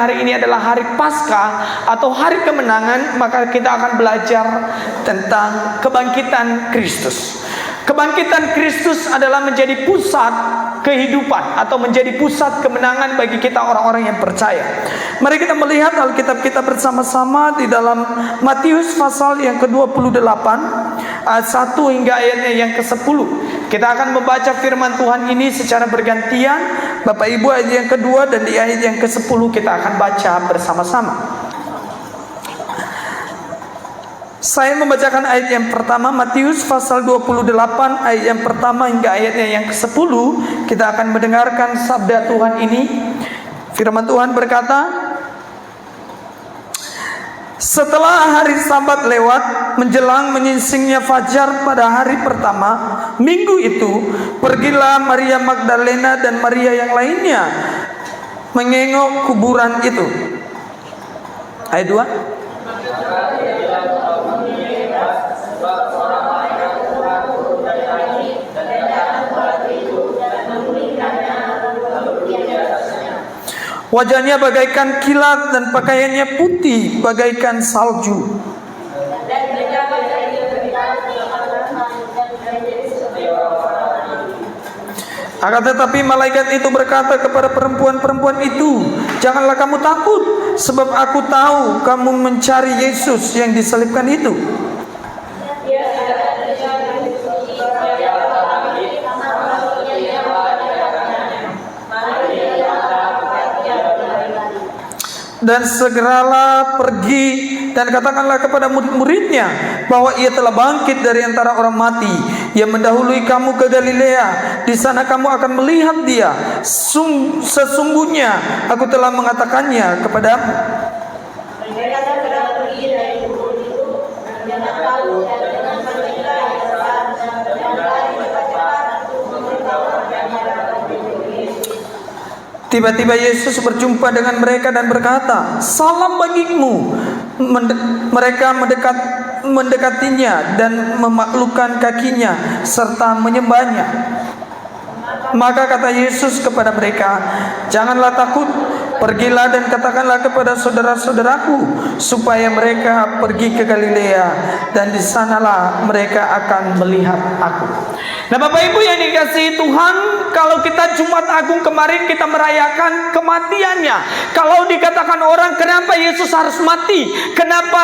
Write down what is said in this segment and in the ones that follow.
hari ini adalah hari Paskah atau hari kemenangan, maka kita akan belajar tentang kebangkitan Kristus. Kebangkitan Kristus adalah menjadi pusat kehidupan atau menjadi pusat kemenangan bagi kita orang-orang yang percaya. Mari kita melihat Alkitab kita bersama-sama di dalam Matius pasal yang ke-28 ayat 1 hingga ayatnya yang ke-10. Kita akan membaca firman Tuhan ini secara bergantian. Bapak Ibu, ayat yang kedua dan di ayat yang ke-10 kita akan baca bersama-sama. Saya membacakan ayat yang pertama, Matius pasal 28 ayat yang pertama hingga ayatnya yang ke-10. Kita akan mendengarkan sabda Tuhan ini. Firman Tuhan berkata, setelah hari Sabat lewat, menjelang menyingsingnya fajar pada hari pertama minggu itu, pergilah Maria Magdalena dan Maria yang lainnya mengengok kuburan itu. Ayat 2. Wajahnya bagaikan kilat dan pakaiannya putih bagaikan salju. Akan tetapi malaikat itu berkata kepada perempuan-perempuan itu, janganlah kamu takut, sebab aku tahu kamu mencari Yesus yang disalibkan itu. Dan segeralah pergi dan katakanlah kepada murid-muridnya bahwa ia telah bangkit dari antara orang mati. Ia mendahului kamu ke Galilea. Di sana kamu akan melihat dia. Sesungguhnya aku telah mengatakannya kepadamu. Tiba-tiba Yesus berjumpa dengan mereka dan berkata, salam bagimu. Mereka mendekatinya dan memaklukkan kakinya serta menyembahnya. Maka kata Yesus kepada mereka, janganlah takut, pergilah dan katakanlah kepada saudara-saudaraku supaya mereka pergi ke Galilea, dan di sanalah mereka akan melihat aku. Nah, Bapak Ibu yang dikasihi Tuhan, kalau kita Jumat Agung kemarin kita merayakan kematiannya. Kalau dikatakan orang, kenapa Yesus harus mati? Kenapa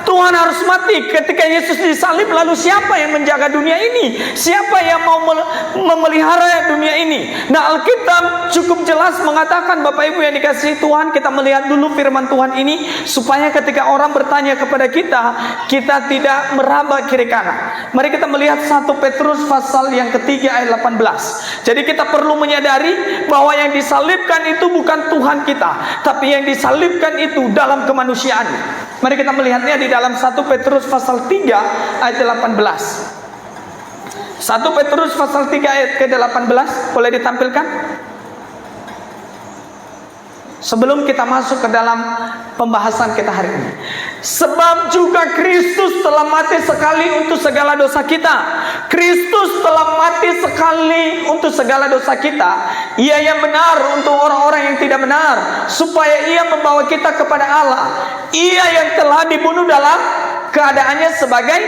Tuhan harus mati? Ketika Yesus disalib, lalu siapa yang menjaga dunia ini? Siapa yang mau memelihara dunia ini? Nah, Alkitab cukup jelas mengatakan, Bapak Ibu yang dikasihi Tuhan, kita melihat dulu firman Tuhan ini supaya ketika orang bertanya kepada kita, kita tidak meraba kiri kanan. Mari kita melihat 1 Petrus pasal yang ketiga ayat 18. Jadi kita perlu menyadari bahwa yang disalibkan itu bukan Tuhan kita, tapi yang disalibkan itu dalam kemanusiaan. Mari kita melihatnya di dalam 1 Petrus pasal 3 ayat 18. 1 Petrus pasal 3 ayat ke-18, boleh ditampilkan? Sebelum kita masuk ke dalam pembahasan kita hari ini. Sebab juga Kristus telah mati sekali untuk segala dosa kita. Kristus telah mati sekali untuk segala dosa kita. Ia yang benar untuk orang-orang yang tidak benar, supaya ia membawa kita kepada Allah. Ia yang telah dibunuh dalam keadaannya sebagai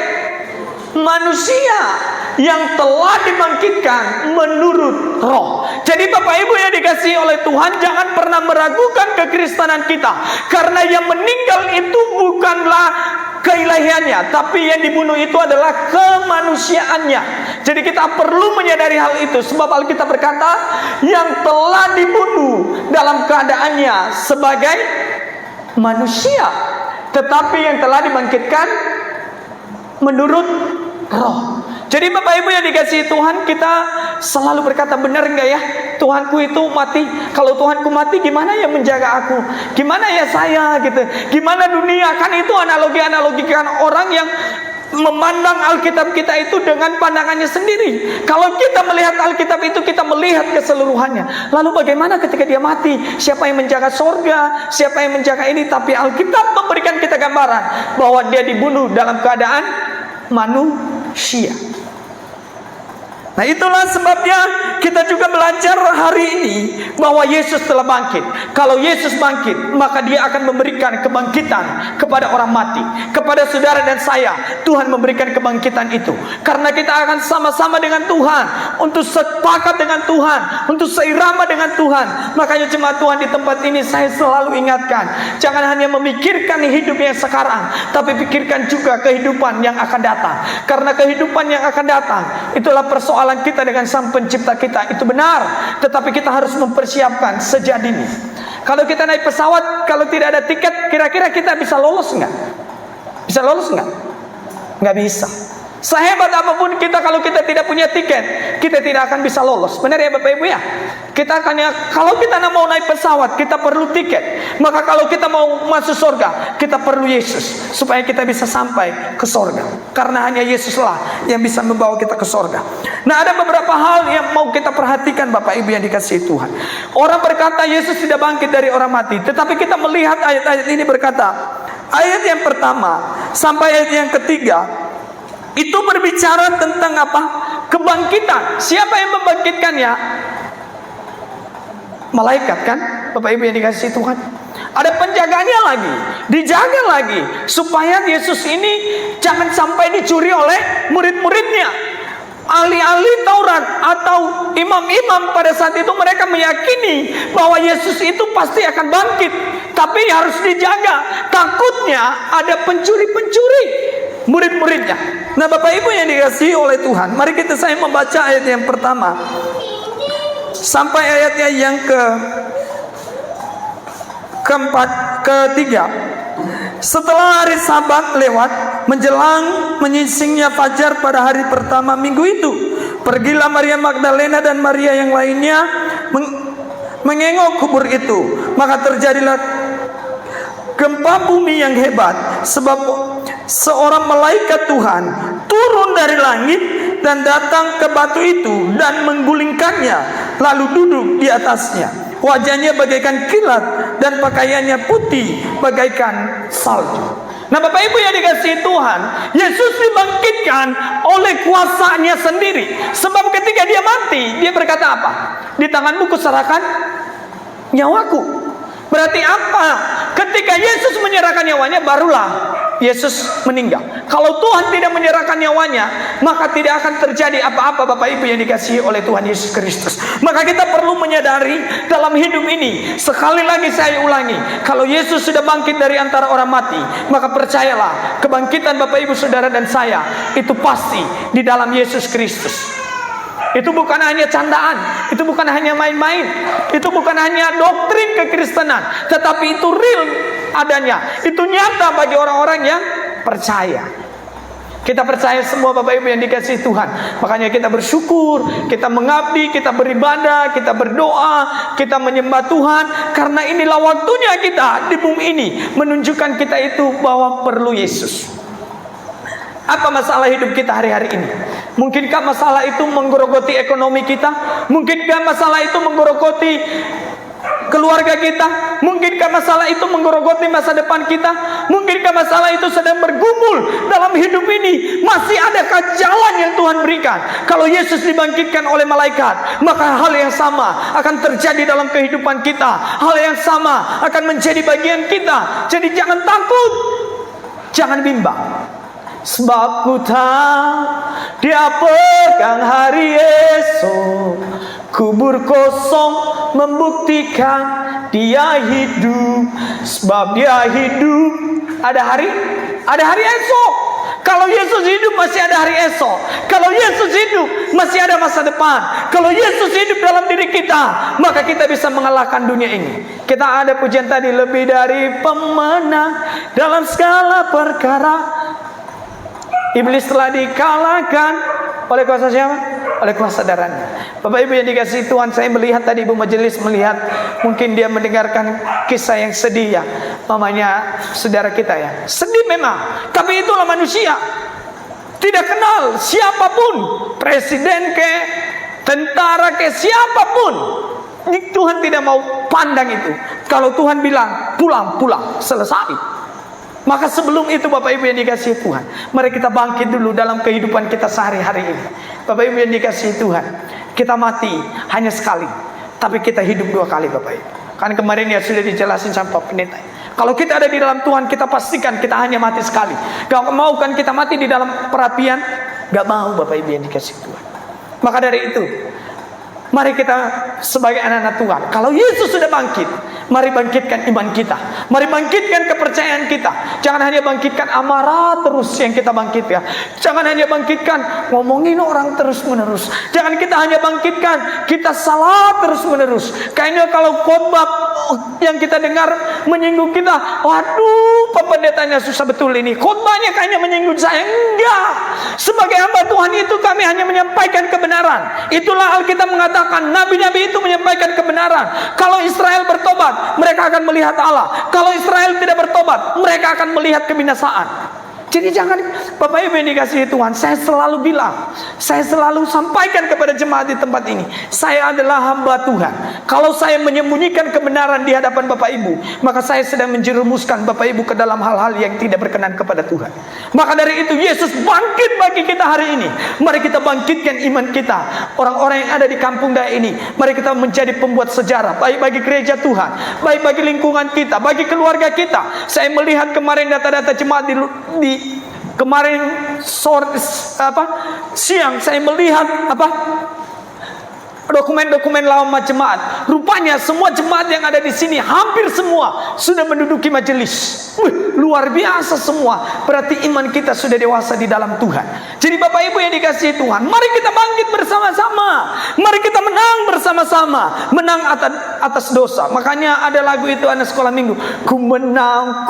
manusia, yang telah dibangkitkan menurut roh. Jadi Bapak Ibu yang dikasihi oleh Tuhan, jangan pernah meragukan kekristenan kita, karena yang meninggal itu bukanlah keilahiannya, tapi yang dibunuh itu adalah kemanusiaannya. Jadi kita perlu menyadari hal itu, sebab Alkitab berkata, yang telah dibunuh dalam keadaannya sebagai manusia, tetapi yang telah dibangkitkan menurut roh. Jadi Bapak Ibu yang dikasihi Tuhan, kita selalu berkata, benar enggak ya Tuhanku itu mati? Kalau Tuhanku mati, gimana ya menjaga aku? Gimana ya saya gitu? Gimana dunia? Kan itu analogi-analogikan orang yang memandang Alkitab kita itu dengan pandangannya sendiri. Kalau kita melihat Alkitab itu, kita melihat keseluruhannya. Lalu bagaimana ketika dia mati? Siapa yang menjaga sorga? Siapa yang menjaga ini? Tapi Alkitab memberikan kita gambaran bahwa dia dibunuh dalam keadaan manusia. Nah, itulah sebabnya kita juga belajar hari ini bahwa Yesus telah bangkit. Kalau Yesus bangkit, maka Dia akan memberikan kebangkitan kepada orang mati. Kepada saudara dan saya, Tuhan memberikan kebangkitan itu. Karena kita akan sama-sama dengan Tuhan, untuk sepakat dengan Tuhan, untuk seirama dengan Tuhan. Makanya jemaat Tuhan, di tempat ini saya selalu ingatkan, jangan hanya memikirkan hidup yang sekarang, tapi pikirkan juga kehidupan yang akan datang. Karena kehidupan yang akan datang, itulah persoalan kita dengan Sang Pencipta kita. Itu benar, tetapi kita harus mempersiapkan sejak dini. Kalau kita naik pesawat, kalau tidak ada tiket, kira-kira kita bisa lolos nggak? Bisa lolos nggak? Nggak bisa. Sehebat apapun kita, kalau kita tidak punya tiket, kita tidak akan bisa lolos. Benar ya Bapak Ibu ya? Kalau kita mau naik pesawat, kita perlu tiket. Maka kalau kita mau masuk surga, kita perlu Yesus, supaya kita bisa sampai ke surga. Karena hanya Yesuslah yang bisa membawa kita ke surga. Nah, ada beberapa hal yang mau kita perhatikan Bapak Ibu yang dikasihi Tuhan. Orang berkata Yesus tidak bangkit dari orang mati, tetapi kita melihat ayat-ayat ini berkata, ayat yang pertama sampai ayat yang ketiga itu berbicara tentang apa? Kebangkitan. Siapa yang membangkitkannya? Malaikat kan? Bapak Ibu yang dikasihi Tuhan. Ada penjaganya lagi, dijaga lagi, supaya Yesus ini jangan sampai dicuri oleh murid-muridnya. Ahli-ahli Taurat atau imam-imam pada saat itu, mereka meyakini bahwa Yesus itu pasti akan bangkit, tapi harus dijaga. Takutnya ada pencuri-pencuri murid-muridnya. Nah, Bapak Ibu yang dikasihi oleh Tuhan, mari saya membaca ayat yang pertama sampai ayatnya yang ketiga. Setelah hari Sabat lewat, menjelang menyingsingnya fajar pada hari pertama minggu itu, pergilah Maria Magdalena dan Maria yang lainnya mengengok kubur itu. Maka terjadilah gempa bumi yang hebat, sebab seorang malaikat Tuhan turun dari langit dan datang ke batu itu dan menggulingkannya, lalu duduk di atasnya. Wajahnya bagaikan kilat dan pakaiannya putih bagaikan salju. Nah, Bapak Ibu yang dikasihi Tuhan, Yesus dibangkitkan oleh kuasanya sendiri. Sebab ketika Dia mati, Dia berkata apa? Di tanganmu kuserahkan nyawaku. Berarti apa? Ketika Yesus menyerahkan nyawanya, barulah Yesus meninggal. Kalau Tuhan tidak menyerahkan nyawanya, maka tidak akan terjadi apa-apa Bapak Ibu yang dikasihi oleh Tuhan Yesus Kristus. Maka kita perlu menyadari dalam hidup ini, sekali lagi saya ulangi, kalau Yesus sudah bangkit dari antara orang mati, maka percayalah, kebangkitan Bapak Ibu Saudara dan saya itu pasti di dalam Yesus Kristus. Itu bukan hanya candaan, itu bukan hanya main-main, itu bukan hanya doktrin kekristenan, tetapi itu real adanya. Itu nyata bagi orang-orang yang percaya. Kita percaya semua Bapak Ibu yang dikasihi Tuhan. Makanya kita bersyukur, kita mengabdi, kita beribadah, kita berdoa, kita menyembah Tuhan. Karena inilah waktunya kita di bumi ini menunjukkan kita itu bahwa perlu Yesus. Apa masalah hidup kita hari-hari ini? Mungkinkah masalah itu menggerogoti ekonomi kita? Mungkinkah masalah itu menggerogoti keluarga kita? Mungkinkah masalah itu menggerogoti masa depan kita? Mungkinkah masalah itu sedang bergumul dalam hidup ini? Masih adakah jalan yang Tuhan berikan? Kalau Yesus dibangkitkan oleh malaikat, maka hal yang sama akan terjadi dalam kehidupan kita. Hal yang sama akan menjadi bagian kita. Jadi jangan takut, jangan bimbang. Sebab ku tahu Dia pegang hari esok. Kubur kosong membuktikan Dia hidup. Sebab Dia hidup. Ada hari esok. Kalau Yesus hidup, masih ada hari esok. Kalau Yesus hidup, masih ada masa depan. Kalau Yesus hidup dalam diri kita, maka kita bisa mengalahkan dunia ini. Kita ada pujian tadi, lebih dari pemenang dalam segala perkara. Iblis telah dikalahkan oleh kuasa siapa? Oleh kuasa darahnya. Bapak Ibu yang dikasihi Tuhan, saya melihat tadi Ibu Majelis melihat, mungkin dia mendengarkan kisah yang sedih ya, mamanya saudara kita ya. Sedih memang, tapi itulah manusia. Tidak kenal siapapun, presiden ke, tentara ke, siapapun. Tuhan tidak mau pandang itu. Kalau Tuhan bilang pulang, pulang, selesai. Maka sebelum itu Bapak Ibu yang dikasihi Tuhan, mari kita bangkit dulu dalam kehidupan kita sehari-hari ini. Bapak Ibu yang dikasihi Tuhan, kita mati hanya sekali, tapi kita hidup 2 kali Bapak Ibu. Kan kemarin ya sudah dijelasin sama Pak Pendeta. Kalau kita ada di dalam Tuhan, kita pastikan kita hanya mati sekali. Gak mau kan kita mati di dalam perapian? Gak mau Bapak Ibu yang dikasihi Tuhan. Maka dari itu, mari kita sebagai anak-anak Tuhan, kalau Yesus sudah bangkit, mari bangkitkan iman kita, mari bangkitkan kepercayaan kita. Jangan hanya bangkitkan amarah terus yang kita bangkitkan. Jangan hanya bangkitkan ngomongin orang terus menerus. Jangan kita hanya bangkitkan kita salah terus menerus. Kayaknya kalau khotbah yang kita dengar menyinggung kita, waduh, Pak Pendetanya susah betul ini, khotbahnya kayaknya menyinggung saya. Enggak, sebagai hamba Tuhan itu kami hanya menyampaikan kebenaran. Itulah Alkitab mengatakan, nabi-nabi itu menyampaikan kebenaran. Kalau Israel bertobat, mereka akan melihat Allah. Kalau Israel tidak bertobat, mereka akan melihat kebinasaan. Jadi jangan, Bapak Ibu yang dikasihi Tuhan, saya selalu bilang, saya selalu sampaikan kepada jemaat di tempat ini, saya adalah hamba Tuhan. Kalau saya menyembunyikan kebenaran di hadapan Bapak Ibu, maka saya sedang menjerumuskan Bapak Ibu ke dalam hal-hal yang tidak berkenan kepada Tuhan. Maka dari itu Yesus bangkit bagi kita hari ini. Mari kita bangkitkan iman kita. Orang-orang yang ada di kampung daya ini, mari kita menjadi pembuat sejarah, baik bagi gereja Tuhan, baik bagi lingkungan kita, bagi keluarga kita. Saya melihat kemarin data-data jemaat kemarin siang saya melihat dokumen-dokumen lama jemaat. Rupanya semua jemaat yang ada di sini, hampir semua sudah menduduki majelis. Luar biasa semua. Berarti iman kita sudah dewasa di dalam Tuhan. Jadi Bapak Ibu yang dikasihi Tuhan, mari kita bangkit bersama-sama. Mari kita menang bersama-sama. Menang atas dosa. Makanya ada lagu itu anak sekolah minggu. Ku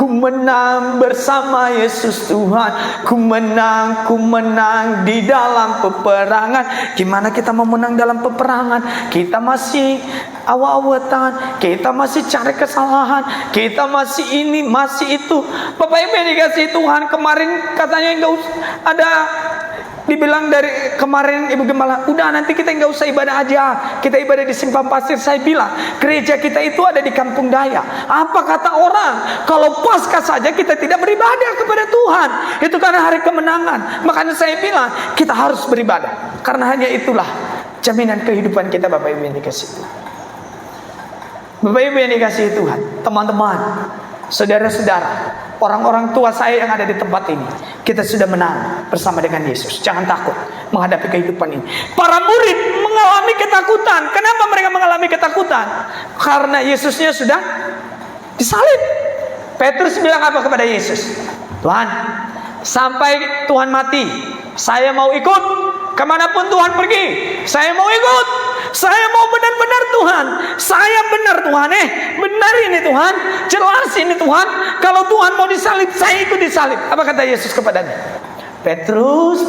menang bersama Yesus Tuhan. Ku menang di dalam peperangan. Gimana kita mau menang dalam peperangan? Kita masih awat-awatan, kita masih cari kesalahan, kita masih ini, masih itu. Bapak Ibu yang dikasihi Tuhan, kemarin katanya enggak ada, dibilang dari kemarin Ibu Gembala, udah nanti kita enggak usah ibadah aja, kita ibadah di Simpang Pasir. Saya bilang, gereja kita itu ada di Kampung Daya. Apa kata orang? Kalau Paskah saja kita tidak beribadah kepada Tuhan, itu karena hari kemenangan. Makanya saya bilang, kita harus beribadah, karena hanya itulah jaminan kehidupan kita. Bapak Ibu yang dikasihi Tuhan, Bapak Ibu yang dikasihi Tuhan, teman-teman, saudara-saudara, orang-orang tua saya yang ada di tempat ini, kita sudah menang bersama dengan Yesus. Jangan takut menghadapi kehidupan ini. Para murid mengalami ketakutan. Kenapa mereka mengalami ketakutan? Karena Yesusnya sudah disalib. Petrus bilang apa kepada Yesus? Tuhan, sampai Tuhan mati, saya mau ikut. Kemanapun Tuhan pergi, saya mau ikut. Saya mau benar-benar Tuhan. Saya benar Tuhan, benar ini Tuhan, jelas ini Tuhan. Kalau Tuhan mau disalib, saya ikut disalib. Apa kata Yesus kepadanya? Petrus,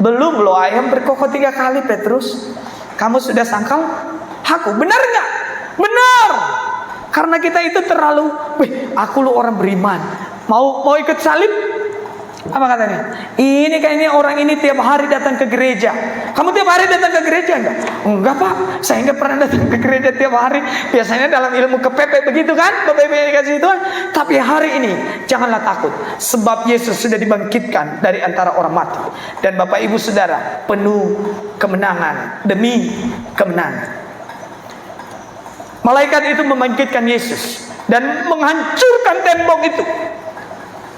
belum loh ayam berkokok 3 kali. Petrus, kamu sudah sangkal aku. Benar nggak? Benar. Karena kita itu terlalu, aku lo orang beriman, mau ikut salib. Apa katanya? Ini kayaknya orang ini tiap hari datang ke gereja. Kamu tiap hari datang ke gereja enggak? Enggak Pak, saya enggak pernah datang ke gereja tiap hari. Biasanya dalam ilmu kepepet begitu kan, Bapak Ibu yang dikasihi Tuhan. Tapi hari ini janganlah takut, sebab Yesus sudah dibangkitkan dari antara orang mati. Dan Bapak Ibu Saudara, penuh kemenangan demi kemenangan. Malaikat itu membangkitkan Yesus dan menghancurkan tembok itu.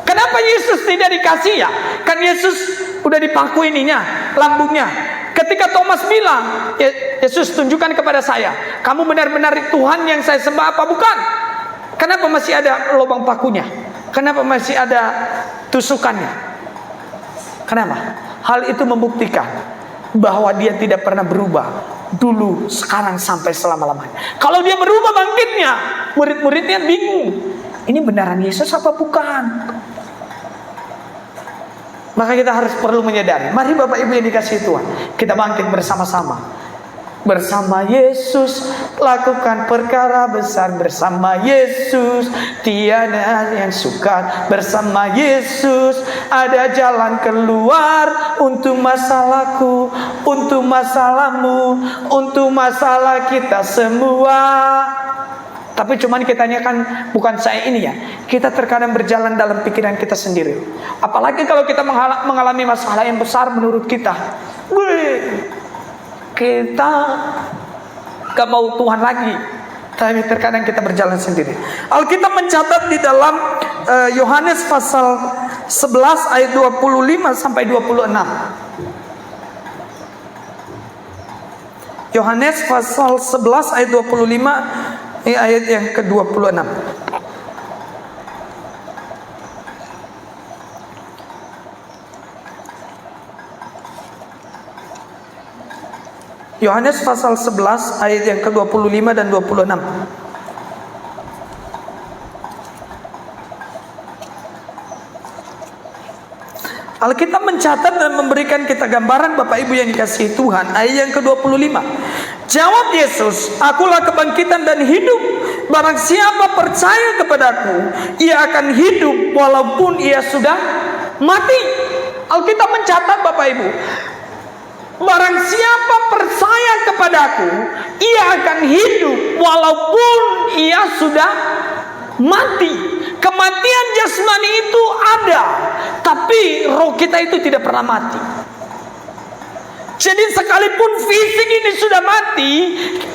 Kenapa Yesus tidak dikasih ya? Kan Yesus udah dipaku ininya, lambungnya. Ketika Thomas bilang, Yesus tunjukkan kepada saya, kamu benar-benar Tuhan yang saya sembah apa bukan? Kenapa masih ada lubang pakunya? Kenapa masih ada tusukannya? Kenapa? Hal itu membuktikan bahwa dia tidak pernah berubah. Dulu, sekarang, sampai selama-lamanya. Kalau dia berubah bangkitnya, murid-muridnya bingung. Ini benaran Yesus apa bukan? Maka kita harus perlu menyadari. Mari Bapak Ibu yang dikasihi Tuhan, kita bangkit bersama-sama. Bersama Yesus lakukan perkara besar. Bersama Yesus tiada yang sukar. Bersama Yesus ada jalan keluar. Untuk masalahku, untuk masalahmu, untuk masalah kita semua. Tapi cuman kitanya kan bukan saya ini ya. Kita terkadang berjalan dalam pikiran kita sendiri. Apalagi kalau kita mengalami masalah yang besar menurut kita. Kita gak mau Tuhan lagi. Tapi terkadang kita berjalan sendiri. Alkitab mencatat di dalam Yohanes pasal 11 ayat 25 sampai 26. Yohanes pasal 11 ayat 25. Ini ayat yang ke-26. Yohanes pasal 11 ayat yang ke-25 dan 26. Alkitab mencatat dan memberikan kita gambaran Bapak Ibu yang dikasihi Tuhan. Ayat yang ke-25. Jawab Yesus, akulah kebangkitan dan hidup. Barang siapa percaya kepadaku, ia akan hidup walaupun ia sudah mati. Alkitab mencatat Bapak Ibu, barang siapa percaya kepadaku, ia akan hidup walaupun ia sudah mati. Kematian jasmani itu ada, tapi roh kita itu tidak pernah mati. Jadi sekalipun fisik ini sudah mati,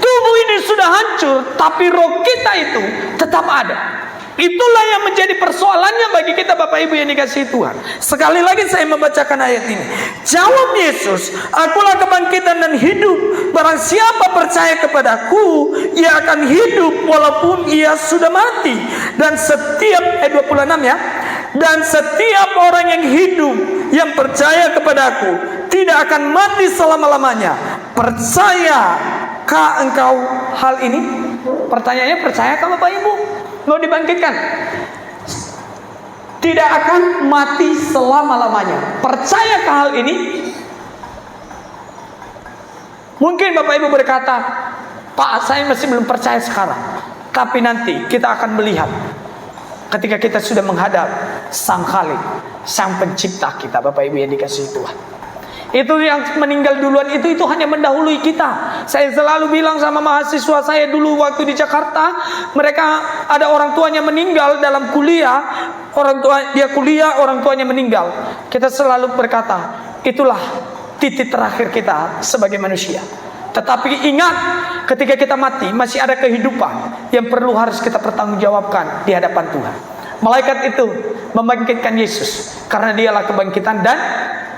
tubuh ini sudah hancur, tapi roh kita itu tetap ada. Itulah yang menjadi persoalannya bagi kita Bapak Ibu yang dikasihi Tuhan. Sekali lagi saya membacakan ayat ini. Jawab Yesus, akulah kebangkitan dan hidup. Barang siapa percaya kepadaku, ia akan hidup walaupun ia sudah mati. Dan setiap ayat 26 ya. Dan setiap orang yang hidup, yang percaya kepadaku, tidak akan mati selama-lamanya. Percayakah engkau hal ini? Pertanyaannya, percayakah Bapak Ibu? Mau dibangkitkan? Tidak akan mati selama-lamanya. Percayakah hal ini? Mungkin Bapak Ibu berkata, Pak, saya masih belum percaya sekarang. Tapi nanti kita akan melihat ketika kita sudah menghadap Sang Khalik, Sang Pencipta kita, Bapak Ibu yang dikasihi Tuhan. Itu yang meninggal duluan itu hanya mendahului kita. Saya selalu bilang sama mahasiswa saya dulu waktu di Jakarta, mereka ada orang tuanya meninggal dalam kuliah, dia kuliah, orang tuanya meninggal. Kita selalu berkata, itulah titik terakhir kita sebagai manusia. Tetapi ingat, ketika kita mati masih ada kehidupan yang perlu harus kita pertanggungjawabkan di hadapan Tuhan. Malaikat itu membangkitkan Yesus karena dialah kebangkitan dan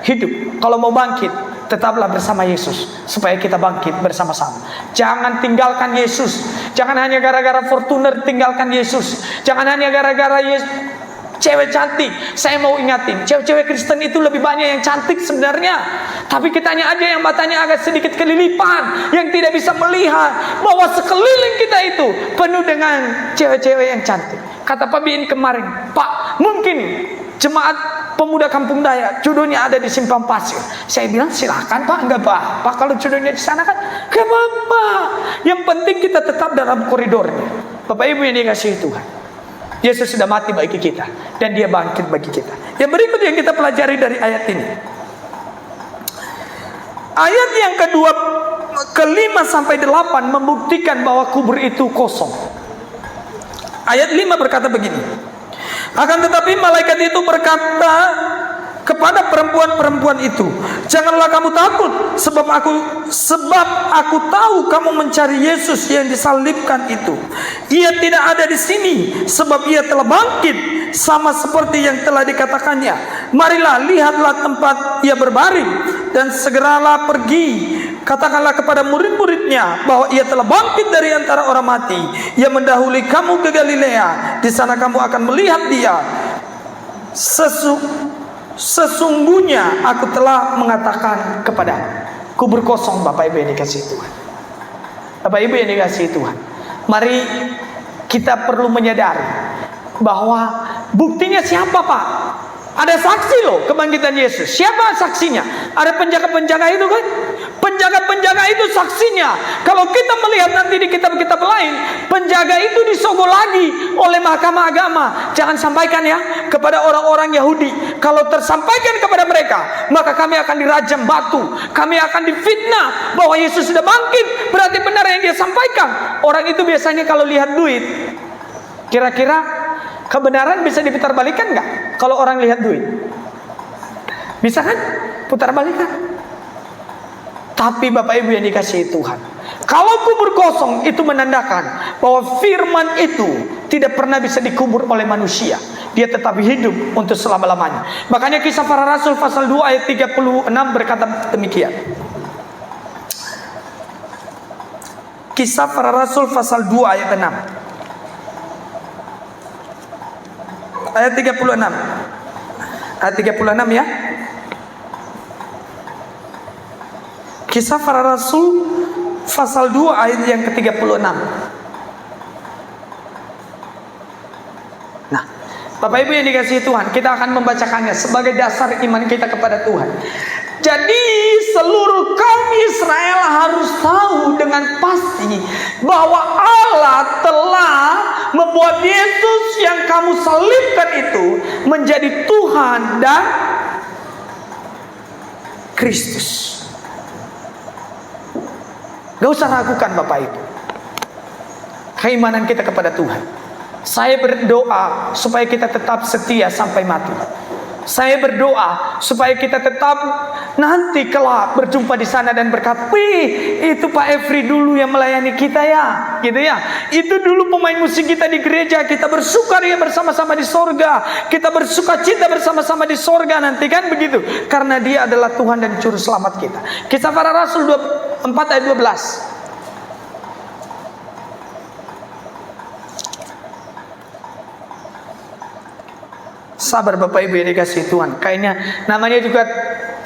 hidup. Kalau mau bangkit, tetaplah bersama Yesus supaya kita bangkit bersama-sama. Jangan tinggalkan Yesus. Jangan hanya gara-gara Fortuner tinggalkan Yesus. Jangan hanya gara-gara cewek cantik. Saya mau ingatin, cewek-cewek Kristen itu lebih banyak yang cantik sebenarnya. Tapi kitanya aja yang matanya agak sedikit kelilipan, yang tidak bisa melihat bahwa sekeliling kita itu penuh dengan cewek-cewek yang cantik. Kata Pak Bin kemarin, Pak, mungkin jemaat pemuda Kampung Dayak jodohnya ada di Simpang Pasir. Saya bilang silakan Pak, enggak apa-apa kalau jodohnya di sana kan, enggak apa-apa. Yang penting kita tetap dalam koridornya. Bapak Ibu yang dikasihi Tuhan, Yesus sudah mati bagi kita dan dia bangkit bagi kita. Yang berikut yang kita pelajari dari ayat ini, ayat yang ke-5 sampai 8 membuktikan bahwa kubur itu kosong. Ayat 5 berkata begini, akan tetapi malaikat itu berkata kepada perempuan-perempuan itu, janganlah kamu takut, sebab aku tahu kamu mencari Yesus yang disalibkan itu. Ia tidak ada di sini, sebab ia telah bangkit, sama seperti yang telah dikatakannya. Marilah, lihatlah tempat ia berbaring, dan segeralah pergi, katakanlah kepada murid-muridnya bahwa ia telah bangkit dari antara orang mati. Ia mendahului kamu ke Galilea, di sana kamu akan melihat dia. Sesungguhnya aku telah mengatakan kepadamu. Kubur kosong Bapak Ibu yang dikasihi Tuhan. Bapak Ibu yang dikasihi Tuhan, mari kita perlu menyadari bahwa buktinya siapa Pak? Ada saksi loh kebangkitan Yesus. Siapa saksinya? Ada penjaga-penjaga itu kan? Penjaga-penjaga itu saksinya. Kalau kita melihat nanti di kitab-kitab lain, penjaga itu disogok lagi oleh mahkamah agama. Jangan sampaikan ya kepada orang-orang Yahudi. Kalau tersampaikan kepada mereka, maka kami akan dirajam batu. Kami akan difitnah bahwa Yesus sudah bangkit. Berarti benar yang dia sampaikan. Orang itu biasanya kalau lihat duit, kira-kira kebenaran bisa diputarbalikkan nggak? Kalau orang lihat duit, bisa kan? Putar balikan. Tapi Bapak Ibu yang dikasihi Tuhan, kalau kubur kosong itu menandakan bahwa firman itu tidak pernah bisa dikubur oleh manusia. Dia tetap hidup untuk selama-lamanya. Makanya Kisah Para Rasul pasal 2 ayat 36 berkata demikian. Kisah Para Rasul pasal 2 ayat 6. Ayat 36. Ayat 36 ya. Kisah Para Rasul pasal 2 ayat yang ke-36. Nah, Bapak Ibu yang dikasihi Tuhan, kita akan membacakannya sebagai dasar iman kita kepada Tuhan. Jadi seluruh kaum Israel harus tahu dengan pasti bahwa Allah telah membuat Yesus yang kamu salibkan itu menjadi Tuhan dan Kristus. Gak usah ragukan Bapak Ibu keimanan kita kepada Tuhan. Saya berdoa supaya kita tetap setia sampai mati. Saya berdoa supaya kita tetap nanti kelak berjumpa di sana dan berkata, "Wih, itu Pak Efri dulu yang melayani kita ya." Gitu ya. Itu dulu pemain musik kita di gereja, kita bersukaria bersama-sama di sorga. Kita bersuka cita bersama-sama di sorga nanti kan begitu. Karena dia adalah Tuhan dan Juru Selamat kita. Kisah Para Rasul 4 ayat 12. Sabar Bapak Ibu yang dikasihi Tuhan. Kayaknya namanya juga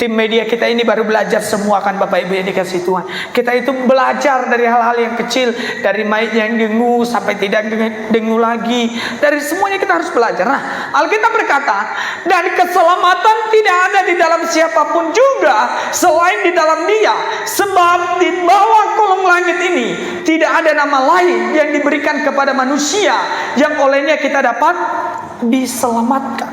tim media kita ini baru belajar semua kan Bapak Ibu yang dikasihi Tuhan. Kita itu belajar dari hal-hal yang kecil, dari mayat yang dengu sampai tidak dengu lagi. Dari semuanya kita harus belajar. Nah, Alkitab berkata, dan keselamatan tidak ada di dalam siapapun juga selain di dalam Dia. Sebab di bawah kolong langit ini tidak ada nama lain yang diberikan kepada manusia yang olehnya kita dapat diselamatkan.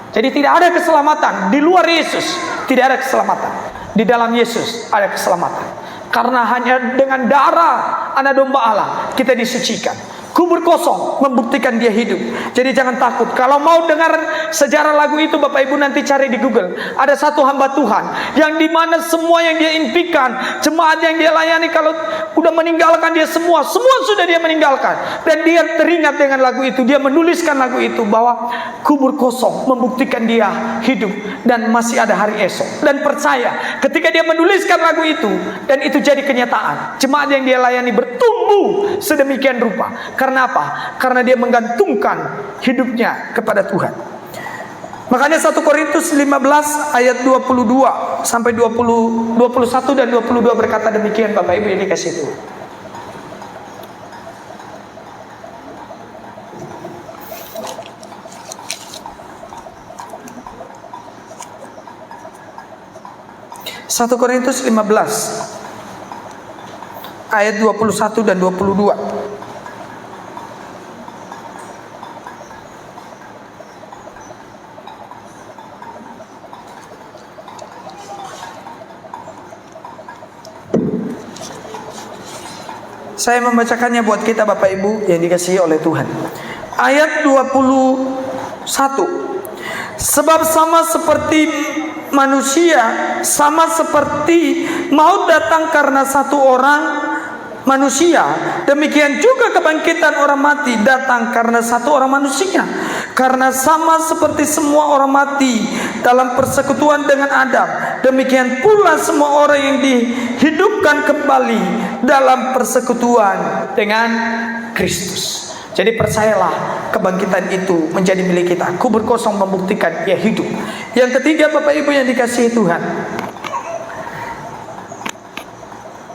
Jadi tidak ada keselamatan di luar Yesus, tidak ada keselamatan. Di dalam Yesus ada keselamatan. Karena hanya dengan darah Anak Domba Allah kita disucikan. Kubur kosong membuktikan dia hidup. Jadi jangan takut. Kalau mau dengar sejarah lagu itu, Bapak Ibu nanti cari di Google. Ada satu hamba Tuhan yang dimana semua yang dia impikan, jemaat yang dia layani, kalau udah meninggalkan dia semua sudah dia meninggalkan. Dan dia teringat dengan lagu itu. Dia menuliskan lagu itu bahwa kubur kosong membuktikan dia hidup dan masih ada hari esok. Dan percaya ketika dia menuliskan lagu itu dan itu jadi kenyataan, jemaat yang dia layani bertumbuh sedemikian rupa. Karena apa? Karena dia menggantungkan hidupnya kepada Tuhan. Makanya 1 Korintus 15 ayat 22 sampai 21 dan 22 berkata demikian Bapak Ibu yang dikasihi Tuhan. Satu Korintus 15 ayat 21 dan 22. Saya membacakannya buat kita Bapak Ibu yang dikasihi oleh Tuhan. Ayat 21. Sebab sama seperti manusia, sama seperti maut datang karena satu orang manusia, demikian juga kebangkitan orang mati datang karena satu orang manusia. Karena sama seperti semua orang mati dalam persekutuan dengan Adam, demikian pula semua orang yang dihidupkan kembali dalam persekutuan dengan Kristus. Jadi percayalah, kebangkitan itu menjadi milik kita. Kubur kosong membuktikan ia hidup. Yang ketiga Bapak Ibu yang dikasihi Tuhan,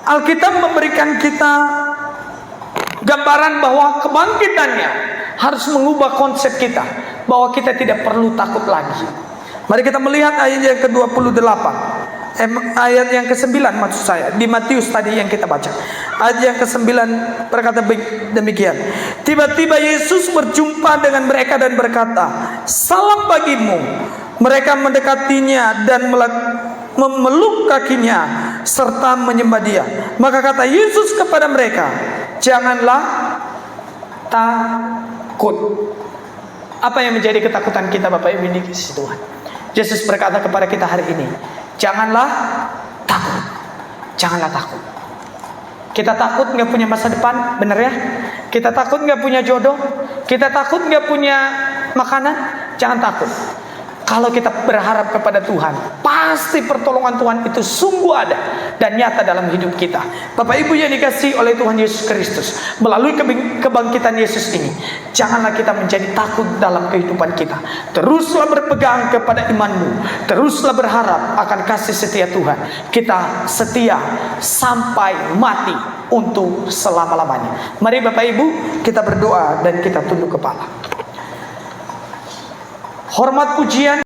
Alkitab memberikan kita gambaran bahwa kebangkitannya harus mengubah konsep kita, bahwa kita tidak perlu takut lagi. Mari kita melihat ayat yang ke-28. ayat yang ke-9 maksud saya, di Matius tadi yang kita baca. Ayat yang ke-9 berkata demikian. Tiba-tiba Yesus berjumpa dengan mereka dan berkata, "Salam bagimu." Mereka mendekatinya dan memeluk kakinya serta menyembah dia. Maka kata Yesus kepada mereka, "Janganlah takut." Apa yang menjadi ketakutan kita, Bapak Ibu ini Tuhan? Yesus berkata kepada kita hari ini, janganlah takut. Janganlah takut. Kita takut nggak punya masa depan, bener ya? Kita takut nggak punya jodoh. Kita takut nggak punya makanan. Jangan takut. Kalau kita berharap kepada Tuhan, pasti pertolongan Tuhan itu sungguh ada dan nyata dalam hidup kita. Bapak Ibu yang dikasihi oleh Tuhan Yesus Kristus, melalui kebangkitan Yesus ini, janganlah kita menjadi takut dalam kehidupan kita. Teruslah berpegang kepada imanmu. Teruslah berharap akan kasih setia Tuhan. Kita setia sampai mati untuk selama-lamanya. Mari Bapak Ibu, kita berdoa dan kita tunduk kepala. Hormat pujian